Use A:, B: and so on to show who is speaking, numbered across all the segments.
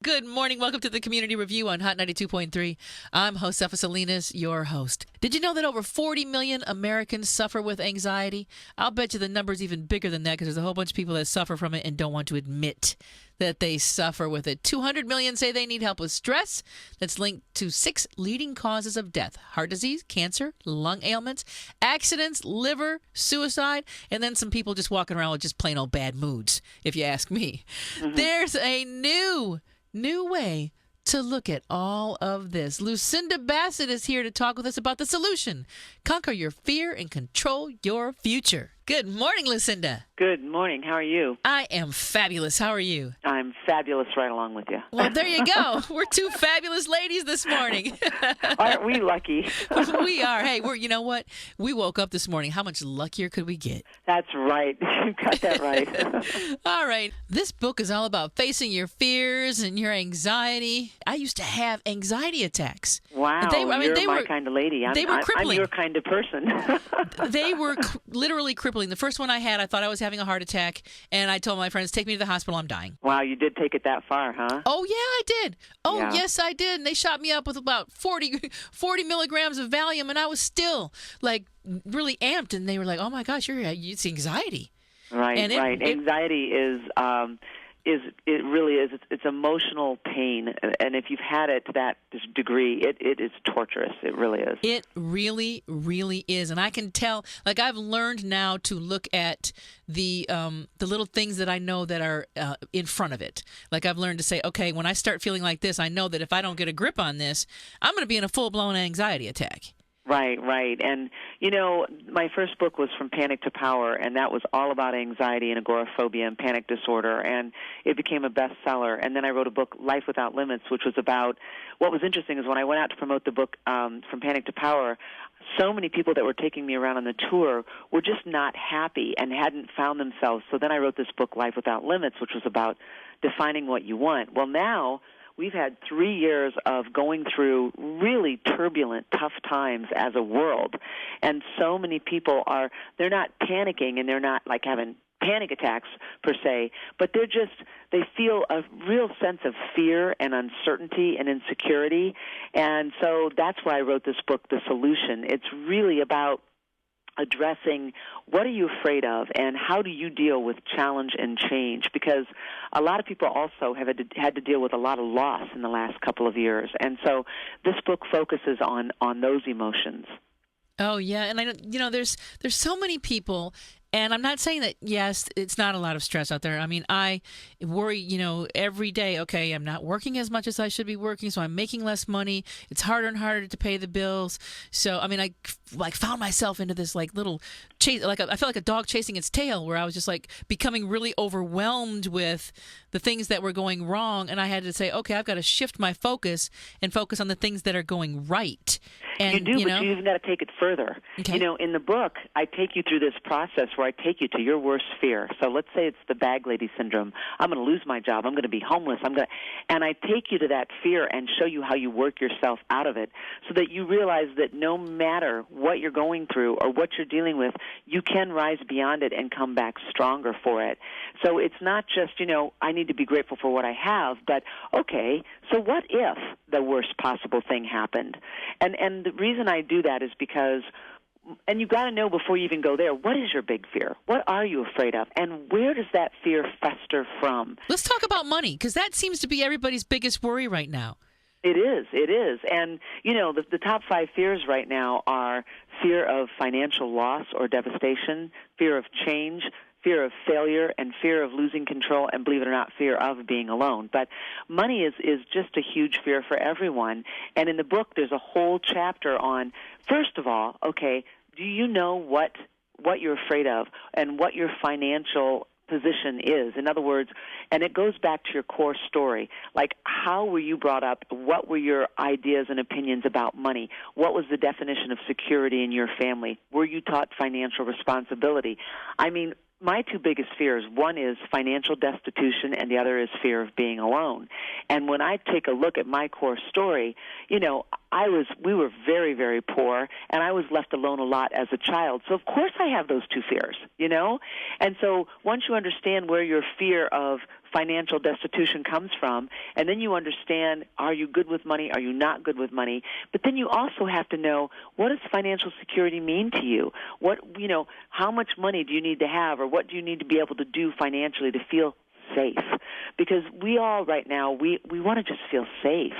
A: Good morning. Welcome to the Community Review on Hot 92.3. I'm Josefa Salinas, your host. Did you know that over 40 million Americans suffer with anxiety? I'll bet you the number's even bigger than that because there's a whole bunch of people that suffer from it and don't want to admit that they suffer with it. 200 million say they need help with stress. That's linked to 6 leading causes of death: heart disease, cancer, lung ailments, accidents, liver, suicide, and then some people just walking around with just plain old bad moods, if you ask me. There's a new way to look at all of this. Lucinda Bassett is here to talk with us about the solution. Conquer your fear and control your future. Good morning, Lucinda.
B: Good morning. How are you?
A: I am fabulous. How are you?
B: I'm fabulous right along with you.
A: Well, there you go. We're two fabulous ladies this morning.
B: Aren't we lucky?
A: We are. Hey, you know what? We woke up this morning. How much luckier could we get?
B: That's right. You got that right.
A: All right. This book is all about facing your fears and your anxiety. I used to have anxiety attacks.
B: Wow. You're my kind of lady.
A: They were crippling.
B: I'm your kind of person.
A: They were literally crippling. The first one I had, I thought I was having a heart attack, and I told my friends, take me to the hospital, I'm dying.
B: Wow, you did take it that far, huh?
A: Oh, yeah, I did. Oh,
B: yeah.
A: Yes, I did. And they shot me up with about 40 milligrams of Valium, and I was still, really amped, and they were like, oh, my gosh, it's anxiety.
B: Right, right. Anxiety is it's emotional pain, and if you've had it to that degree, it is torturous. It really is.
A: It really, really is, and I can tell. I've learned now to look at the little things that I know that are in front of it. I've learned to say, okay, when I start feeling like this, I know that if I don't get a grip on this, I'm going to be in a full-blown anxiety attack.
B: Right. And, my first book was From Panic to Power, and that was all about anxiety and agoraphobia and panic disorder, and it became a bestseller. And then I wrote a book, Life Without Limits, which was about, what was interesting is when I went out to promote the book, From Panic to Power, so many people that were taking me around on the tour were just not happy and hadn't found themselves. So then I wrote this book, Life Without Limits, which was about defining what you want. Well, now we've had 3 years of going through really turbulent, tough times as a world, and so many people they're not panicking and they're not having panic attacks per se, but they feel a real sense of fear and uncertainty and insecurity, and so that's why I wrote this book, The Solution. It's really about addressing what are you afraid of and how do you deal with challenge and change, because a lot of people also have had to deal with a lot of loss in the last couple of years, and so this book focuses on those emotions.
A: Oh yeah, and I know there's so many people. And I'm not saying that, yes, it's not a lot of stress out there. I mean, I worry, every day, okay, I'm not working as much as I should be working, so I'm making less money. It's harder and harder to pay the bills. So, I mean, I found myself into this little chase, I felt like a dog chasing its tail, where I was just becoming really overwhelmed with the things that were going wrong. And I had to say, okay, I've got to shift my focus and focus on the things that are going right. And,
B: you do, but you even got to take it further.
A: Okay.
B: In the book, I take you through this process where I take you to your worst fear. So let's say it's the bag lady syndrome. I'm going to lose my job. I'm going to be homeless. And I take you to that fear and show you how you work yourself out of it, so that you realize that no matter what you're going through or what you're dealing with, you can rise beyond it and come back stronger for it. So it's not just, I need to be grateful for what I have, but okay, so what if the worst possible thing happened? And the reason I do that is because, and you got to know before you even go there, what is your big fear? What are you afraid of? And where does that fear fester from?
A: Let's talk about money, because that seems to be everybody's biggest worry right now.
B: It is. And, the top 5 fears right now are fear of financial loss or devastation, fear of change, fear of failure, and fear of losing control, and believe it or not, fear of being alone. But money is just a huge fear for everyone. And in the book, there's a whole chapter on, first of all, okay, do you know what you're afraid of and what your financial position is? In other words, and it goes back to your core story, how were you brought up? What were your ideas and opinions about money? What was the definition of security in your family? Were you taught financial responsibility? I mean, my 2 biggest fears, one is financial destitution and the other is fear of being alone. And when I take a look at my core story, we were very, very poor, and I was left alone a lot as a child. So of course I have those 2 fears, And so once you understand where your fear of financial destitution comes from, and then you understand, are you good with money, are you not good with money? But then you also have to know, what does financial security mean to you? How much money do you need to have, or what do you need to be able to do financially to feel safe? Because we all right now, we want to just feel safe.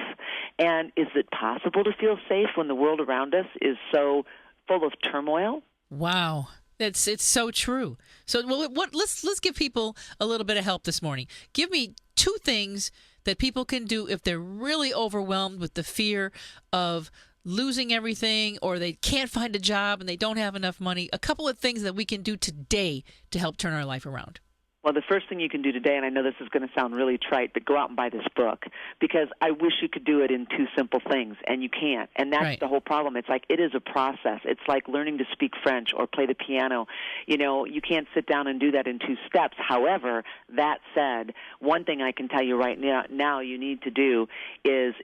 B: And is it possible to feel safe when the world around us is so full of turmoil?
A: Wow. It's so true. So let's give people a little bit of help this morning. Give me 2 things that people can do if they're really overwhelmed with the fear of losing everything, or they can't find a job and they don't have enough money. A couple of things that we can do today to help turn our life around.
B: Well, the first thing you can do today, and I know this is going to sound really trite, but go out and buy this book, because I wish you could do it in 2 simple things, and you can't. And that's
A: right.
B: The whole problem. It's like, it is a process. It's like learning to speak French or play the piano. You can't sit down and do that in 2 steps. However, that said, one thing I can tell you right now you need to do is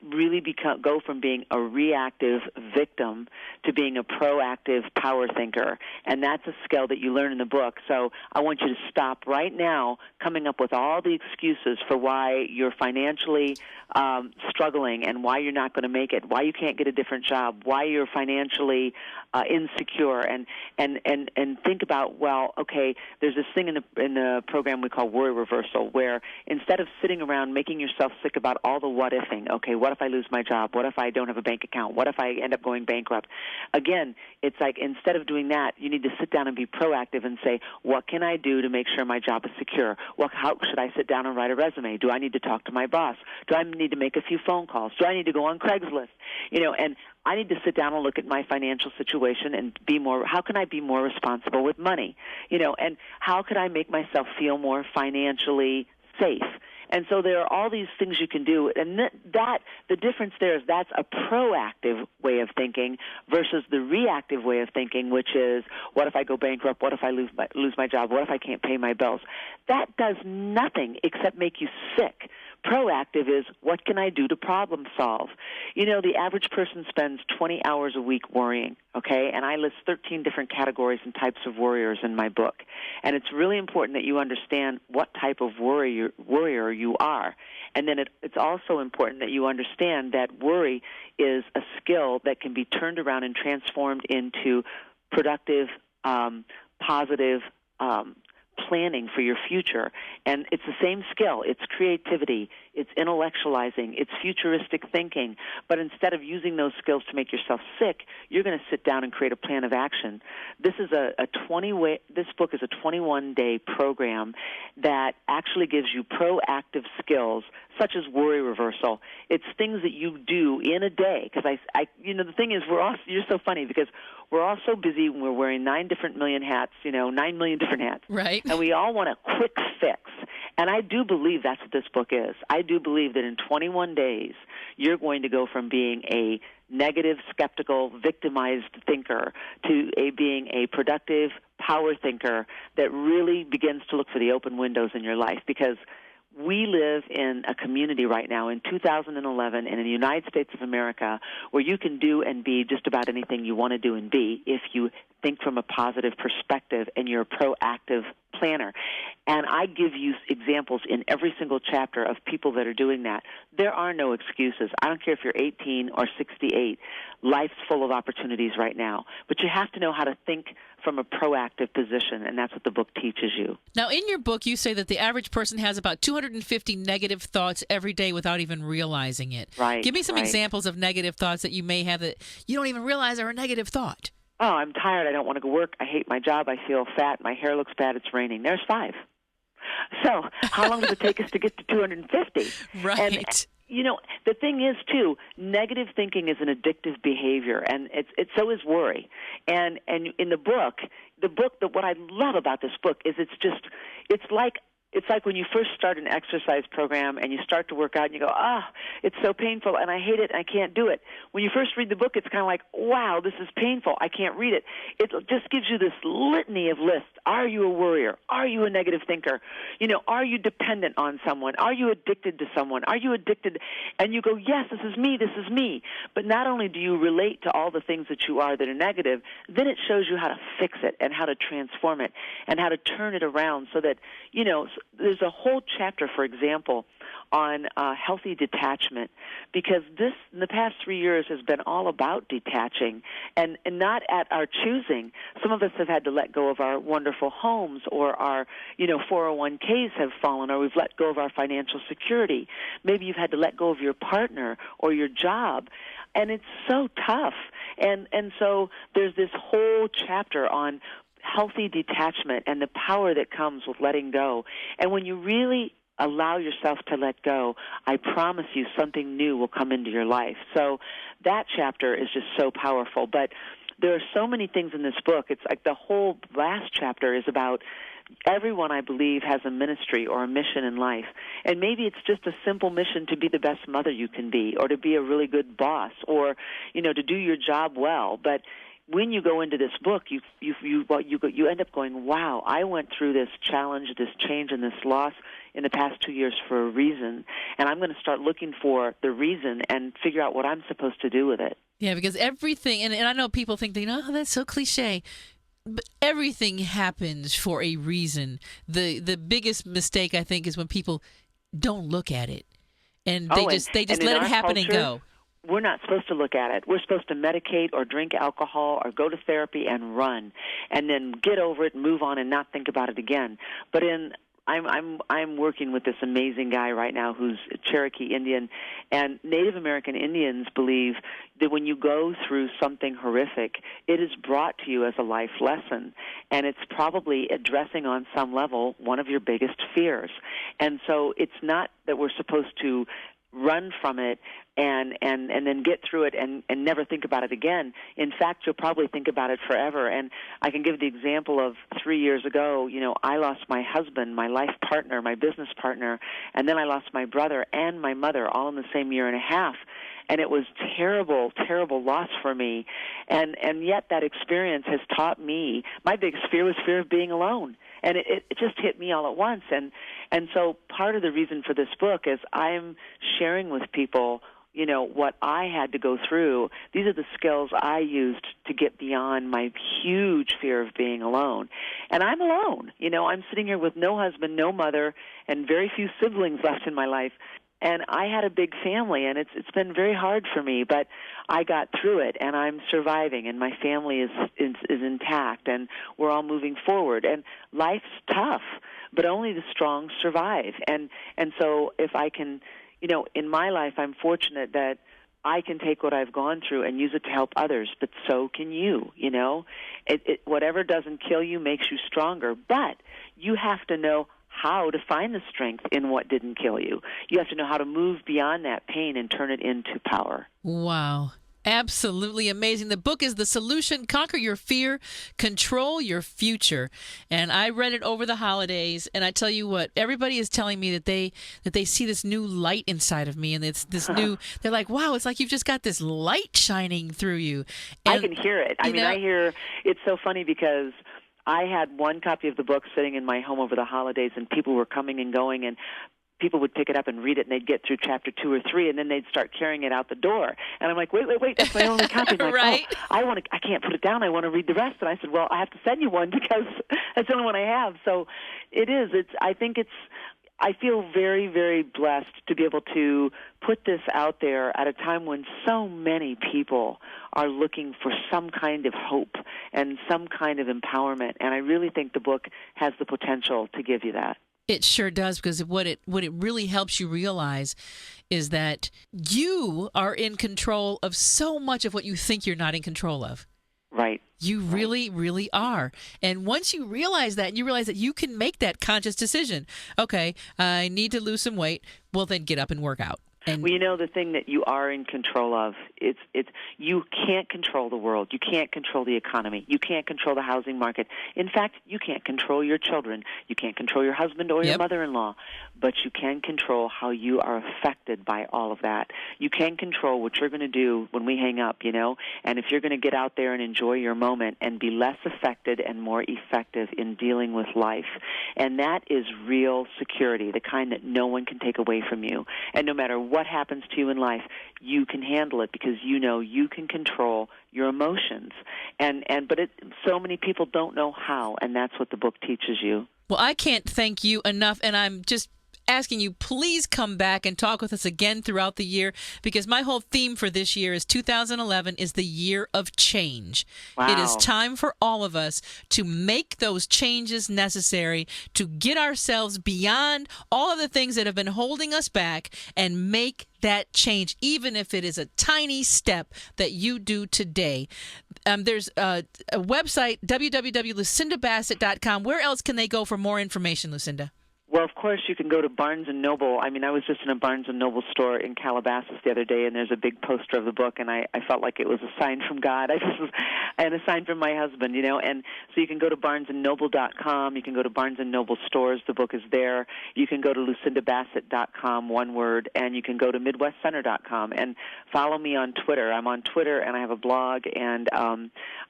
B: really go from being a reactive victim to being a proactive power thinker. And that's a skill that you learn in the book. So I want you to stop right now coming up with all the excuses for why you're financially struggling and why you're not going to make it, why you can't get a different job, why you're financially insecure, and think about, well, okay, there's this thing in the program we call worry reversal, where instead of sitting around making yourself sick about all the what ifing, okay, what if I lose my job? What if I don't have a bank account? What if I end up going bankrupt? Again, it's like, instead of doing that, you need to sit down and be proactive and say, what can I do to make sure my job is secure? How should I sit down and write a resume? Do I need to talk to my boss? Do I need to make a few phone calls? Do I need to go on Craigslist? And I need to sit down and look at my financial situation and how can I be more responsible with money? And how could I make myself feel more financially safe? And so there are all these things you can do, and the difference there is that's a proactive way of thinking versus the reactive way of thinking, which is, what if I go bankrupt? What if I lose my job? What if I can't pay my bills? That does nothing except make you sick. Proactive is, what can I do to problem solve? The average person spends 20 hours a week worrying, okay? And I list 13 different categories and types of worriers in my book. And it's really important that you understand what type of worrier you are. And then it's also important that you understand that worry is a skill that can be turned around and transformed into productive, positive planning for your future. And it's the same skill. It's creativity. It's intellectualizing. It's futuristic thinking. But instead of using those skills to make yourself sick, you're going to sit down and create a plan of action. This is this book is a 21-day program that actually gives you proactive skills such as worry reversal. It's things that you do in a day. Because the thing is, you're so funny because we're all so busy and we're wearing 9 million hats, 9 million different hats.
A: Right.
B: And we all want a quick fix. And I do believe that's what this book is. I do believe that in 21 days, you're going to go from being a negative, skeptical, victimized thinker to being a productive power thinker that really begins to look for the open windows in your life. Because we live in a community right now in 2011 and in the United States of America where you can do and be just about anything you want to do and be if you think from a positive perspective and you're a proactive planner. And I give you examples in every single chapter of people that are doing that. There are no excuses. I don't care if you're 18 or 68. Life's full of opportunities right now. But you have to know how to think from a proactive position, and that's what the book teaches you.
A: Now, in your book, you say that the average person has about 250 negative thoughts every day without even realizing it.
B: Right.
A: Give me some examples of negative thoughts that you may have that you don't even realize are a negative thought.
B: Oh, I'm tired. I don't want to go work. I hate my job. I feel fat. My hair looks bad. It's raining. There's 5. So how long does it take us to get to 250?
A: Right.
B: And, the thing is, too, negative thinking is an addictive behavior, and so is worry. And in the book, what I love about this book is it's like when you first start an exercise program and you start to work out and you go, it's so painful and I hate it and I can't do it. When you first read the book, it's kind of like, wow, this is painful. I can't read it. It just gives you this litany of lists. Are you a worrier? Are you a negative thinker? Are you dependent on someone? Are you addicted to someone? Are you addicted? And you go, yes, this is me. This is me. But not only do you relate to all the things that you are that are negative, then it shows you how to fix it and how to transform it and how to turn it around so that, there's a whole chapter, for example, on healthy detachment, because this, in the past 3 years, has been all about detaching, and not at our choosing. Some of us have had to let go of our wonderful homes, or our 401ks have fallen, or we've let go of our financial security. Maybe you've had to let go of your partner or your job, and it's so tough. And so there's this whole chapter on healthy detachment and the power that comes with letting go. And when you really allow yourself to let go, I promise you something new will come into your life. So that chapter is just so powerful. But there are so many things in this book. It's like the whole last chapter is about everyone, I believe, has a ministry or a mission in life. And maybe it's just a simple mission to be the best mother you can be, or to be a really good boss, or, to do your job well. But when you go into this book, you end up going, wow, I went through this challenge, this change, and this loss in the past 2 years for a reason, and I'm going to start looking for the reason and figure out what I'm supposed to do with it.
A: Yeah, because everything, and I know people think, oh, that's so cliche, but everything happens for a reason. The biggest mistake, I think, is when people don't look at it, and they just let it happen and go.
B: We're not supposed to look at it. We're supposed to medicate or drink alcohol or go to therapy and run, and then get over it and move on and not think about it again. But I'm working with this amazing guy right now who's a Cherokee Indian, and Native American Indians believe that when you go through something horrific, it is brought to you as a life lesson, and it's probably addressing on some level one of your biggest fears. And so it's not that we're supposed to run from it and then get through it and never think about it again. In fact, you'll probably think about it forever. And I can give the example of 3 years ago, I lost my husband, my life partner, my business partner, and then I lost my brother and my mother all in the same year and a half. And it was terrible, terrible loss for me. And yet that experience has taught me, my biggest fear was fear of being alone. And it just hit me all at once. And so part of the reason for this book is I'm sharing with people, what I had to go through. These are the skills I used to get beyond my huge fear of being alone. And I'm alone. I'm sitting here with no husband, no mother, and very few siblings left in my life. And I had a big family, and it's been very hard for me, but I got through it, and I'm surviving, and my family is intact, and we're all moving forward. And life's tough, but only the strong survive. And so if I can, in my life, I'm fortunate that I can take what I've gone through and use it to help others, but so can you, Whatever doesn't kill you makes you stronger, but you have to know how to find the strength in what didn't kill you. You have to know how to move beyond that pain and turn it into power.
A: Wow. Absolutely amazing. The book is The Solution: Conquer Your Fear, Control Your Future. And I read it over the holidays, and I tell you what, everybody is telling me that they see this new light inside of me, and it's this new, they're like, wow, it's like you've just got this light shining through you. And,
B: I can hear it. I hear, it's so funny because I had one copy of the book sitting in my home over the holidays, and people were coming and going, and people would pick it up and read it, and they'd get through chapter 2 or 3, and then they'd start carrying it out the door. And I'm like, wait, that's my only copy. I'm like,
A: right?
B: I can't put it down. I want to read the rest. And I said, well, I have to send you one because that's the only one I have. So I feel very, very blessed to be able to put this out there at a time when so many people are looking for some kind of hope and some kind of empowerment. And I really think the book has the potential to give you that.
A: It sure does, because what it really helps you realize is that you are in control of so much of what you think you're not in control of.
B: Right.
A: You really, really are. And once you realize that, and you realize that you can make that conscious decision, okay, I need to lose some weight, well, then get up and work out. And
B: well, the thing that you are in control of, it's you can't control the world. You can't control the economy. You can't control the housing market. In fact, you can't control your children. You can't control your husband or your mother-in-law. But you can control how you are affected by all of that. You can control what you're going to do when we hang up, and if you're going to get out there and enjoy your moment and be less affected and more effective in dealing with life. And that is real security, the kind that no one can take away from you. And no matter what happens to you in life, you can handle it because you can control your emotions. But so many people don't know how, and that's what the book teaches you.
A: Well, I can't thank you enough, and I'm just asking you, please come back and talk with us again throughout the year, because my whole theme for this year is 2011 is the year of change.
B: Wow.
A: It is time for all of us to make those changes necessary to get ourselves beyond all of the things that have been holding us back and make that change, even if it is a tiny step that you do today. There's a website, www.lucindabassett.com. Where else can they go for more information, Lucinda?
B: Well, of course, you can go to Barnes & Noble. I mean, I was just in a Barnes & Noble store in Calabasas the other day, and there's a big poster of the book, and I felt like it was a sign from God. And a sign from my husband, you know. And so you can go to barnesandnoble.com. You can go to Barnes & Noble stores. The book is there. You can go to lucindabassett.com, one word, and you can go to midwestcenter.com. And follow me on Twitter. I'm on Twitter, and I have a blog, and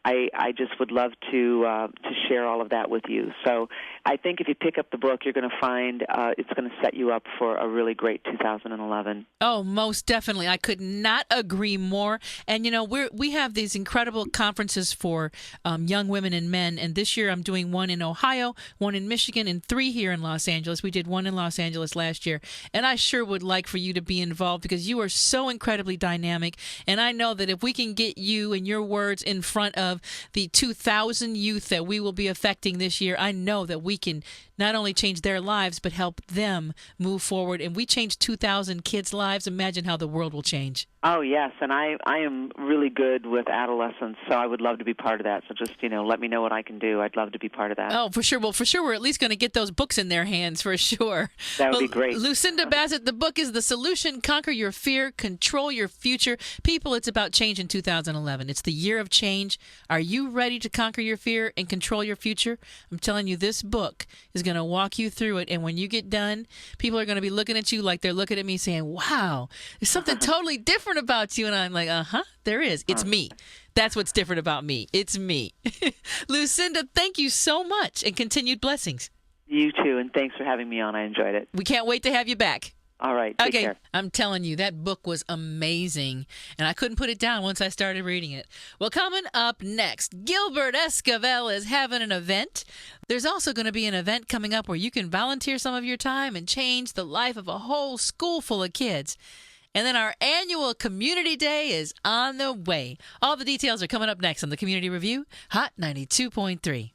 B: I just would love to share all of that with you. So I think if you pick up the book, you're going to find it's going to set you up for a really great 2011.
A: Oh, most definitely. I could not agree more. And, you know, we have these incredible conferences for young women and men. And this year I'm doing one in Ohio, one in Michigan, and 3 here in Los Angeles. We did one in Los Angeles last year. And I sure would like for you to be involved, because you are so incredibly dynamic. And I know that if we can get you and your words in front of the 2,000 youth that we will be affecting this year, I know that we can not only change their lives, but help them move forward. And we change 2,000 kids' lives. Imagine how the world will change.
B: Oh, yes, and I am really good with adolescents, so I would love to be part of that. So just, let me know what I can do. I'd love to be part of that.
A: Oh, for sure. Well, for sure, we're at least going to get those books in their hands, for sure.
B: That would be great.
A: Lucinda Bassett, the book is The Solution, Conquer Your Fear, Control Your Future. People, it's about change in 2011. It's the year of change. Are you ready to conquer your fear and control your future? I'm telling you, this book is going to walk you through it, and when you get done, people are going to be looking at you like they're looking at me saying, wow, there's something totally different about you. And I'm like, there is. It's me. That's what's different about me. It's me. Lucinda, thank you so much, and continued blessings.
B: You too, and thanks for having me on. I enjoyed it.
A: We can't wait to have you back.
B: All right. Take care.
A: I'm telling you, that book was amazing, and I couldn't put it down once I started reading it. Well, coming up next, Gilbert Esquivel is having an event. There's also going to be an event coming up where you can volunteer some of your time and change the life of a whole school full of kids. And then our annual Community Day is on the way. All the details are coming up next on the Community Review, Hot 92.3.